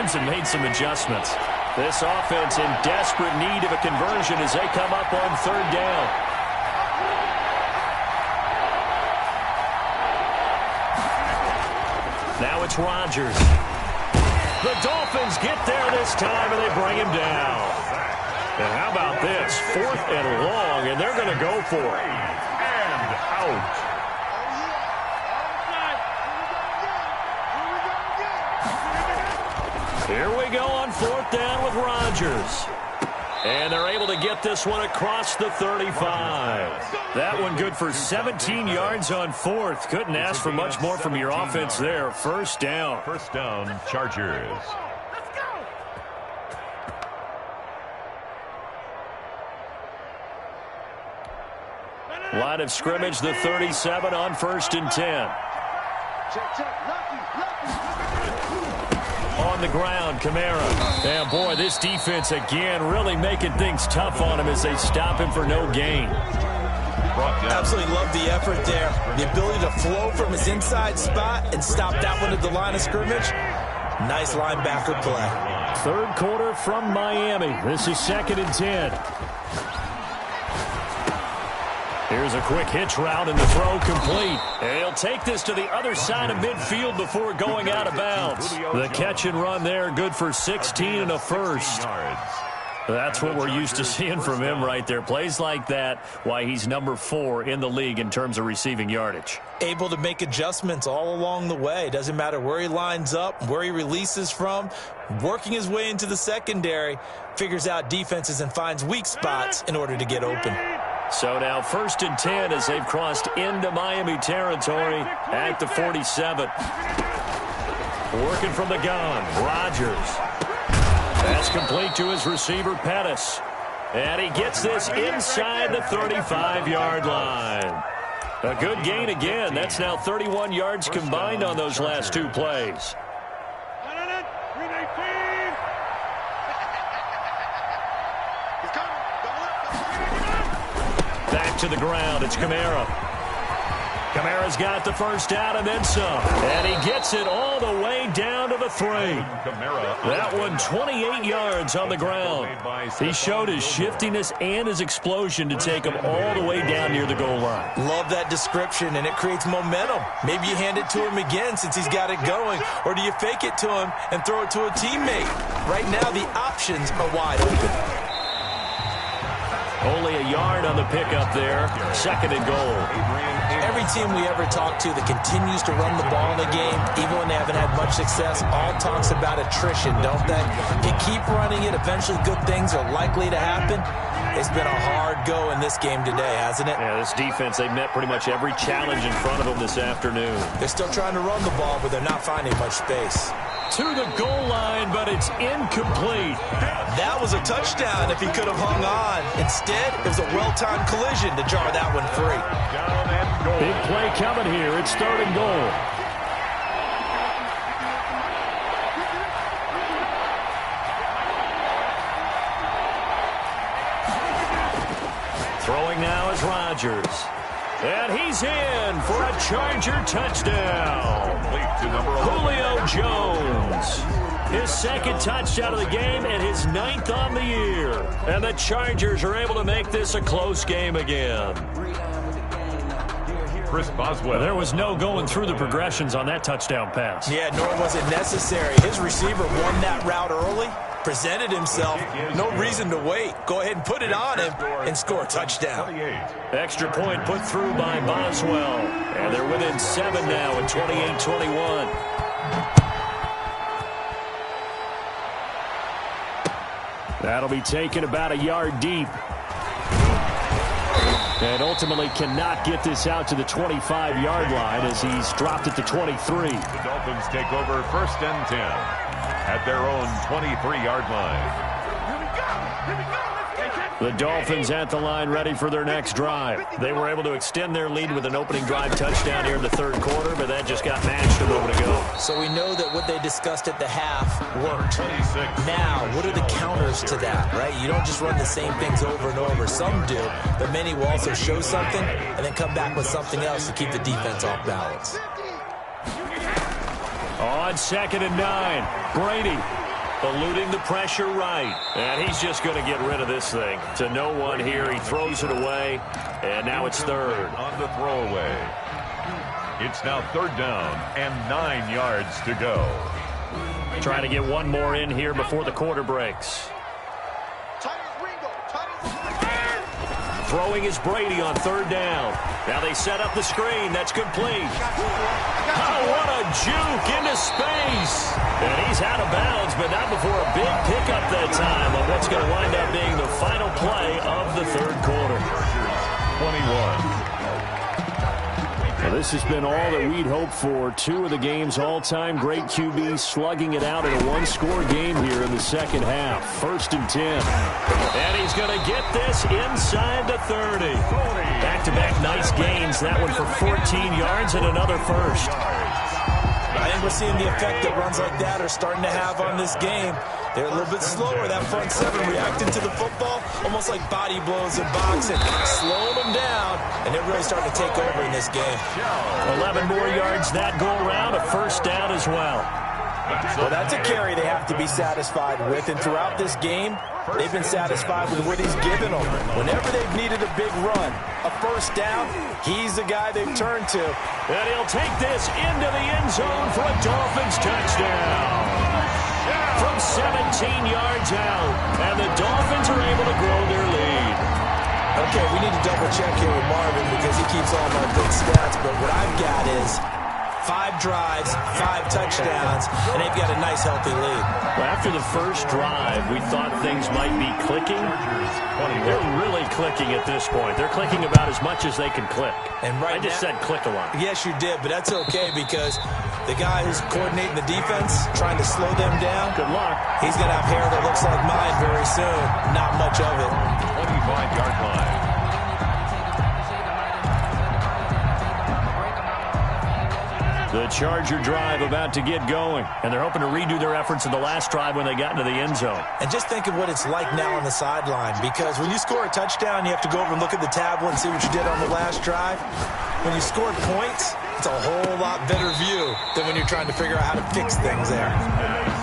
lines and made some adjustments. This offense in desperate need of a conversion as they come up on third down. Now it's Rodgers. The Dolphins get there this time, and they bring him down. And how about this? 4th and long, and they're going to go for it. And out. Here we go on 4th down with Rodgers. And they're able to get this one across the 35. That one good for 17 yards on 4th. Couldn't ask for much more from your offense there. First down. First down, Chargers. Line of scrimmage, the 37 on 1st and 10. On the ground, Kamara. And boy, this defense again really making things tough on him as they stop him for no gain. Absolutely love the effort there. The ability to flow from his inside spot and stop that one at the line of scrimmage. Nice linebacker play. Third quarter from Miami. This is 2nd and 10. Here's a quick hitch route and the throw complete. And he'll take this to the other side of midfield before going out of bounds. The catch and run there, good for 16 and a first. That's what we're used to seeing from him right there. Plays like that, why he's number 4 in the league in terms of receiving yardage. Able to make adjustments all along the way. Doesn't matter where he lines up, where he releases from. Working his way into the secondary, figures out defenses and finds weak spots in order to get open. So now 1st and 10 as they've crossed into Miami territory at the 47. Working from the gun, Rodgers. That's complete to his receiver, Pettis. And he gets this inside the 35-yard line. A good gain again. That's now 31 yards combined on those last 2 plays. Back to the ground, it's Kamara. Kamara's got the first down and then some. And he gets it all the way down to the 3. That one 28 yards on the ground. He showed his shiftiness and his explosion to take him all the way down near the goal line. Love that description, and it creates momentum. Maybe you hand it to him again since he's got it going, or do you fake it to him and throw it to a teammate? Right now, the options are wide open. Only a yard on the pickup there. 2nd and goal. Every team we ever talk to that continues to run the ball in the game, even when they haven't had much success, all talks about attrition, don't they? If you keep running it, eventually good things are likely to happen. It's been a hard go in this game today, hasn't it? Yeah, this defense, they've met pretty much every challenge in front of them this afternoon. They're still trying to run the ball, but they're not finding much space. To the goal line, but it's incomplete. That was a touchdown if he could have hung on. Instead, it was a well-timed collision to jar that one free. Big play coming here. It's 3rd and goal. Throwing now is Rodgers. And he's in for a Charger touchdown. Julio Jones. His 2nd touchdown of the game and his 9th on the year. And the Chargers are able to make this a close game again. Chris Boswell. There was no going through the progressions on that touchdown pass. Yeah, nor was it necessary. His receiver won that route early, presented himself. No reason to wait. Go ahead and put it on him and score a touchdown. Extra point put through by Boswell. And they're within 7 now at 28-21. That'll be taken about a yard deep. And ultimately cannot get this out to the 25-yard line as he's dropped it to 23. The Dolphins take over 1st and 10 at their own 23-yard line. The Dolphins at the line ready for their next drive. They were able to extend their lead with an opening drive touchdown here in the 3rd quarter, but that just got matched a moment ago. So we know that what they discussed at the half worked. Now, what are the counters to that, right? You don't just run the same things over and over. Some do, but many will also show something and then come back with something else to keep the defense off balance. On 2nd and 9, Brady. eluding the pressure right. And he's just going to get rid of this thing. To no one here. He throws it away. And now it's third. On the throwaway. It's now third down and 9 yards to go. Trying to get one more in here before the quarter breaks. Throwing is Brady on third down. Now they set up the screen. That's complete. Oh, what a juke into space. And he's out of bounds, but not before a big pickup that time on what's going to wind up being the final play of the third quarter. 21. Well, this has been all that we'd hoped for. Two of the game's all-time great QBs slugging it out in a one-score game here in the second half. 1st and 10. And he's going to get this inside the 30. Back-to-back nice gains. That one for 14 yards and another first. I think we're seeing the effect that runs like that are starting to have on this game. They're a little bit slower. That front seven reacting to the football, almost like body blows in boxing, slowing them down, and they're really starting to take over in this game. 11 more yards that go around, a first down as well. Well, that's a carry they have to be satisfied with, and throughout this game, they've been satisfied with what he's given them. Whenever they've needed a big run, a first down, he's the guy they've turned to. And he'll take this into the end zone for a Dolphins touchdown. From 17 yards out, and the Dolphins are able to grow their lead. Okay, we need to double check here with Marvin because he keeps all of our big stats, but what I've got is 5 drives, 5 touchdowns, and they've got a nice, healthy lead. Well, after the first drive, we thought things might be clicking. They're really clicking at this point. They're clicking about as much as they can click. And right I just said click a lot. Yes, you did, but that's okay because the guy who's coordinating the defense, trying to slow them down, good luck. He's going to have hair that looks like mine very soon. Not much of it. 25-yard line. The Charger drive about to get going, and they're hoping to redo their efforts in the last drive when they got into the end zone. And just think of what it's like now on the sideline, because when you score a touchdown, you have to go over and look at the tablet and see what you did on the last drive. When you score points, it's a whole lot better view than when you're trying to figure out how to fix things there.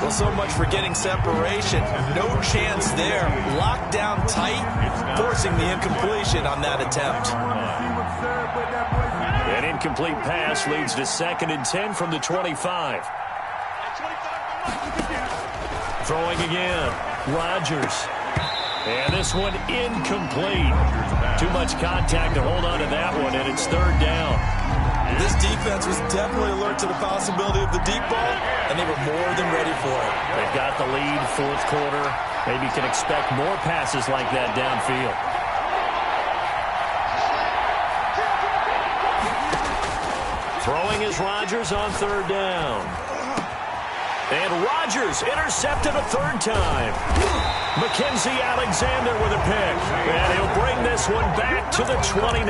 Well, so much for getting separation. No chance there. Locked down tight, forcing the incompletion on that attempt. An incomplete pass leads to 2nd and 10 from the 25. Throwing again. Rodgers. And this one incomplete. Too much contact to hold on to that one, and it's 3rd down. This defense was definitely alert to the possibility of the deep ball, and they were more than ready for it. They've got the lead, 4th quarter. Maybe can expect more passes like that downfield. Throwing is Rodgers on 3rd down. And Rodgers intercepted a 3rd time. Mackenzie Alexander with a pick. And he'll bring this one back to the 29.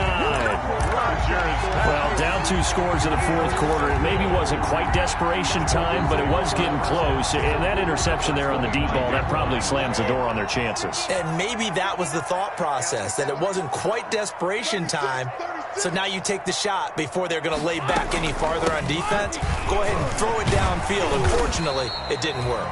Well, down 2 scores in the 4th quarter. It maybe wasn't quite desperation time, but it was getting close. And that interception there on the deep ball, that probably slams the door on their chances. And maybe that was the thought process, that it wasn't quite desperation time. So now you take the shot before they're going to lay back any farther on defense. Go ahead and throw it downfield. Unfortunately, it didn't work.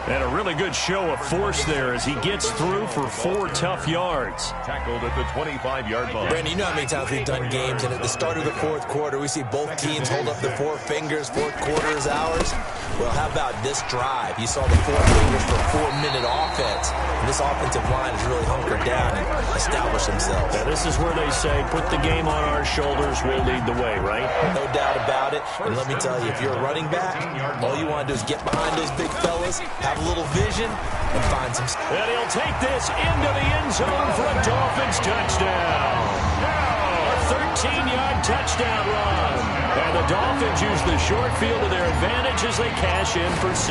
And a really good show of force there as he gets through for 4 tough yards. Tackled at the 25-yard line. Brandon, you know how many times we've done games, and at the start of the 4th quarter, we see both teams hold up the 4 fingers, 4th quarter is ours. Well, how about this drive? You saw the 4 fingers for a 4-minute offense. And this offensive line has really hunkered down and established themselves. Now, this is where they say, put the game on our shoulders, we'll lead the way, right? No doubt about it. And let me tell you, if you're a running back, all you want to do is get behind those big fellas, have a little vision, and find some... And he'll take this into the end zone for a Dolphins touchdown. A 13-yard touchdown run. And the Dolphins use the short field to their advantage as they cash in for 6.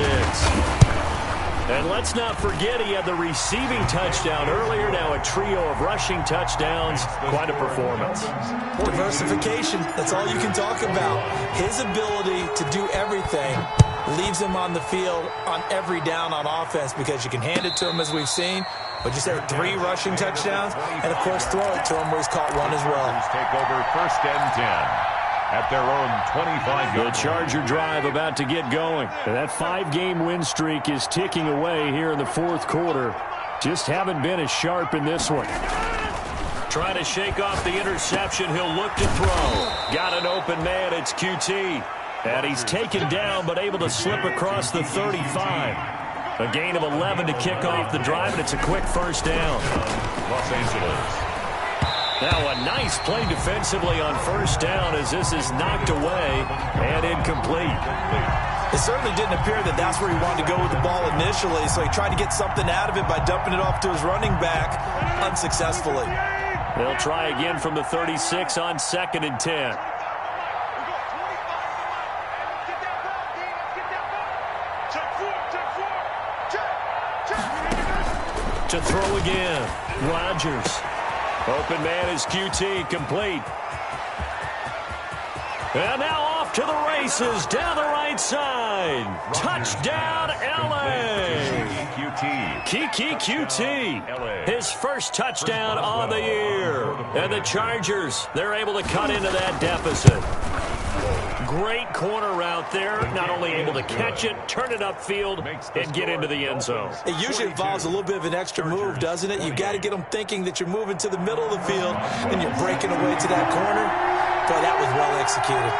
And let's not forget he had the receiving touchdown earlier. Now a trio of rushing touchdowns. Quite a performance. Diversification, that's all you can talk about. His ability to do everything leaves him on the field on every down on offense because you can hand it to him as we've seen. But you said 3 rushing touchdowns, and of course throw it to him where he's caught one as well. Take over 1st and 10. at their own 25-yard line. The Charger drive about to get going. And that 5-game win streak is ticking away here in the fourth quarter. Just haven't been as sharp in this one. Trying to shake off the interception. He'll look to throw. Got an open man. It's QT. And he's taken down but able to slip across the 35. A gain of 11 to kick off the drive, and it's a quick first down. Los Angeles. Now a nice play defensively on first down as this is knocked away and incomplete. It certainly didn't appear that that's where he wanted to go with the ball initially, so he tried to get something out of it by dumping it off to his running back unsuccessfully. They'll try again from the 36 on 2nd and 10. To throw again, Rodgers. Open man is QT, complete. And now off to the races, down the right side. Touchdown, L.A. Kiki QT, his first touchdown on the year. And the Chargers, they're able to cut into that deficit. Great corner route there. Not only able to catch it, turn it upfield, and get into the end zone. It usually involves a little bit of an extra move, doesn't it? You've got to get them thinking that you're moving to the middle of the field, and you're breaking away to that corner. Boy, that was well executed.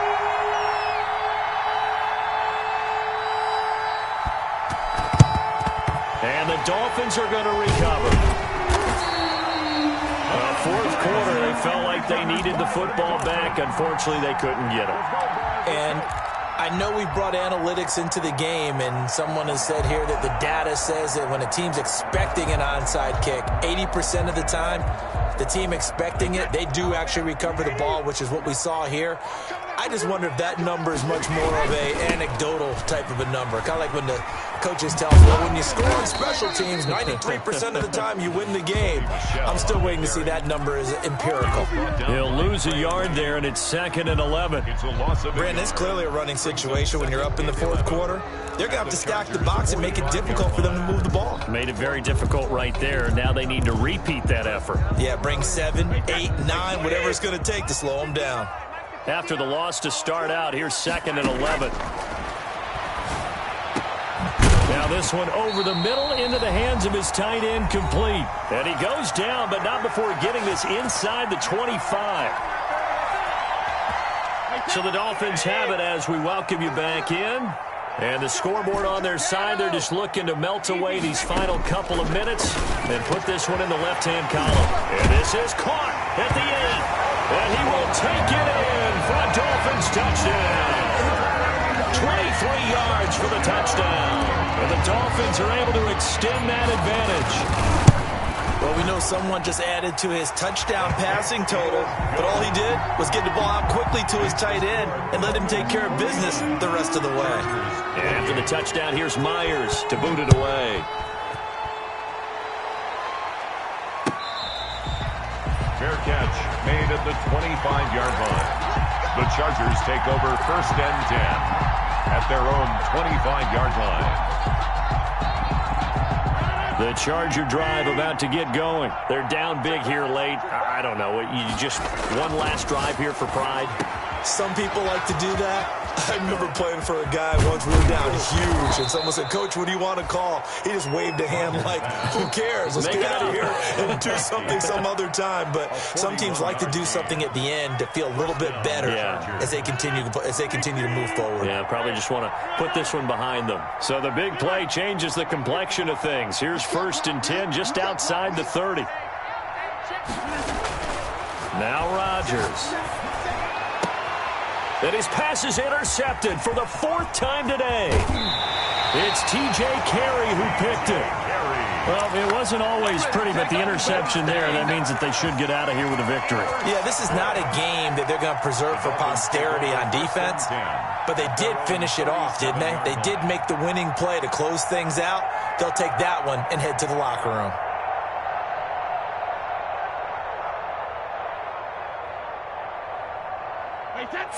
And the Dolphins are going to recover. Fourth quarter, they felt like they needed the football back. Unfortunately, they couldn't get it. And I know we brought analytics into the game, and someone has said here that the data says that when a team's expecting an onside kick, 80% of the time, the team expecting it, they do actually recover the ball, which is what we saw here. I just wonder if that number is much more of a anecdotal type of a number. Kind of like when the coaches tell us, well, when you score on special teams, 93% of the time you win the game. I'm still waiting to see that number is empirical. He'll lose a yard there, and it's 2nd and 11. Brandon, it's clearly a running situation when you're up in the fourth quarter. They're going to have to stack the box and make it difficult for them to move the ball. Made it very difficult right there. Now they need to repeat that effort. Yeah, bring 7, 8, 9, whatever it's going to take to slow them down. After the loss to start out, here's 2nd and 11. Now this one over the middle into the hands of his tight end, complete. And he goes down, but not before getting this inside the 25. So the Dolphins have it as we welcome you back in. And the scoreboard on their side, they're just looking to melt away these final couple of minutes and put this one in the left-hand column. And this is caught at the 8. And he will take it in for a Dolphins touchdown. 23 yards for the touchdown. And the Dolphins are able to extend that advantage. Well, we know someone just added to his touchdown passing total, but all he did was get the ball out quickly to his tight end and let him take care of business the rest of the way. And after the touchdown, here's Myers to boot it away. Fair catch made at the 25-yard line. The Chargers take over 1st and 10 at their own 25-yard line. The Charger drive about to get going. They're down big here late. I don't know. You just one last drive here for pride? Some people like to do that. I remember playing for a guy once. We were down huge, and someone said, "Coach, what do you want to call?" He just waved a hand like, who cares? Let's get out of here and do something some other time. But some teams like to do something at the end to feel a little bit better as they continue to move forward. Yeah, probably just want to put this one behind them. So the big play changes the complexion of things. Here's 1st and 10 just outside the 30. Now Rodgers. And his pass is intercepted for the 4th time today. It's T.J. Carey who picked it. Well, it wasn't always pretty, but the interception there, that means that they should get out of here with a victory. Yeah, this is not a game that they're going to preserve for posterity on defense, but they did finish it off, didn't they? They did make the winning play to close things out. They'll take that one and head to the locker room.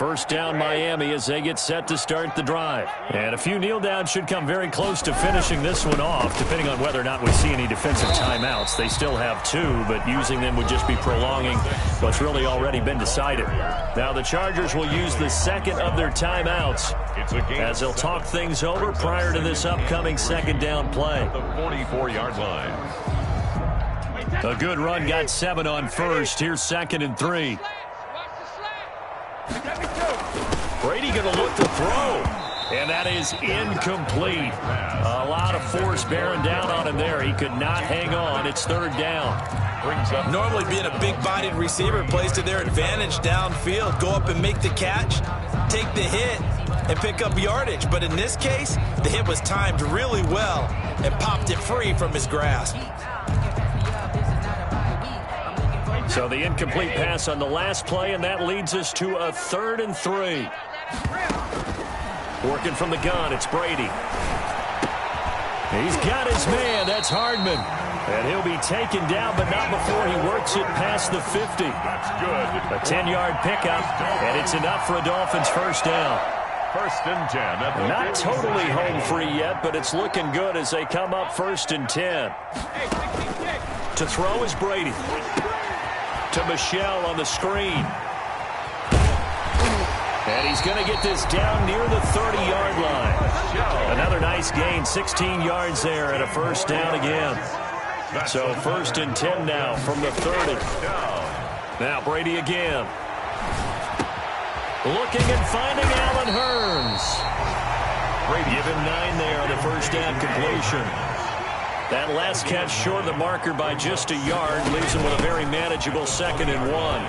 First down Miami as they get set to start the drive. And a few kneel downs should come very close to finishing this one off, depending on whether or not we see any defensive timeouts. They still have 2, but using them would just be prolonging what's really already been decided. Now the Chargers will use the second of their timeouts as they'll talk things over prior to this upcoming second down play. The 44-yard line. A good run got 7 on first. Here's 2nd and 3. Brady going to look to throw. And that is incomplete. A lot of force bearing down on him there. He could not hang on. It's 3rd down. Normally being a big-bodied receiver plays to their advantage downfield. Go up and make the catch, take the hit, and pick up yardage. But in this case, the hit was timed really well and popped it free from his grasp. So the incomplete pass on the last play, and that leads us to a 3rd and 3. Working from the gun, it's Brady. He's got his man. That's Hardman. And he'll be taken down, but not before he works it past the 50. That's good. A 10-yard pickup, and it's enough for a Dolphins first down. 1st and 10. Not totally home free yet, but it's looking good as they come up 1st and 10. To throw is Brady. To Michelle on the screen. And he's going to get this down near the 30-yard line. Another nice gain, 16 yards there, and a first down again. So 1st and 10 now from the 30. Now Brady again. Looking and finding Allen Hurns. Brady give him 9 there on the first down completion. That last catch short of the marker by just a yard leaves him with a very manageable 2nd and 1.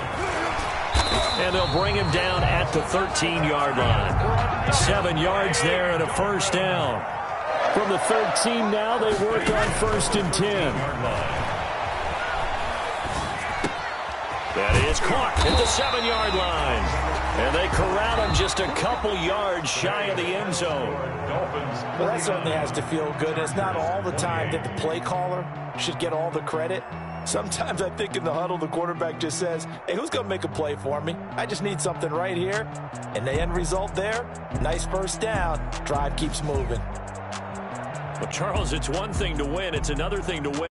And they'll bring him down at the 13-yard line. 7 yards there and a first down. From the 13 now, they work on 1st and 10. That is caught at the 7-yard line. And they corral him just a couple yards shy of the end zone. Well, that certainly has to feel good. It's not all the time that the play caller should get all the credit. Sometimes I think in the huddle, the quarterback just says, hey, who's going to make a play for me? I just need something right here. And the end result there, nice first down. Drive keeps moving. Well, Charles, it's one thing to win. It's another thing to win.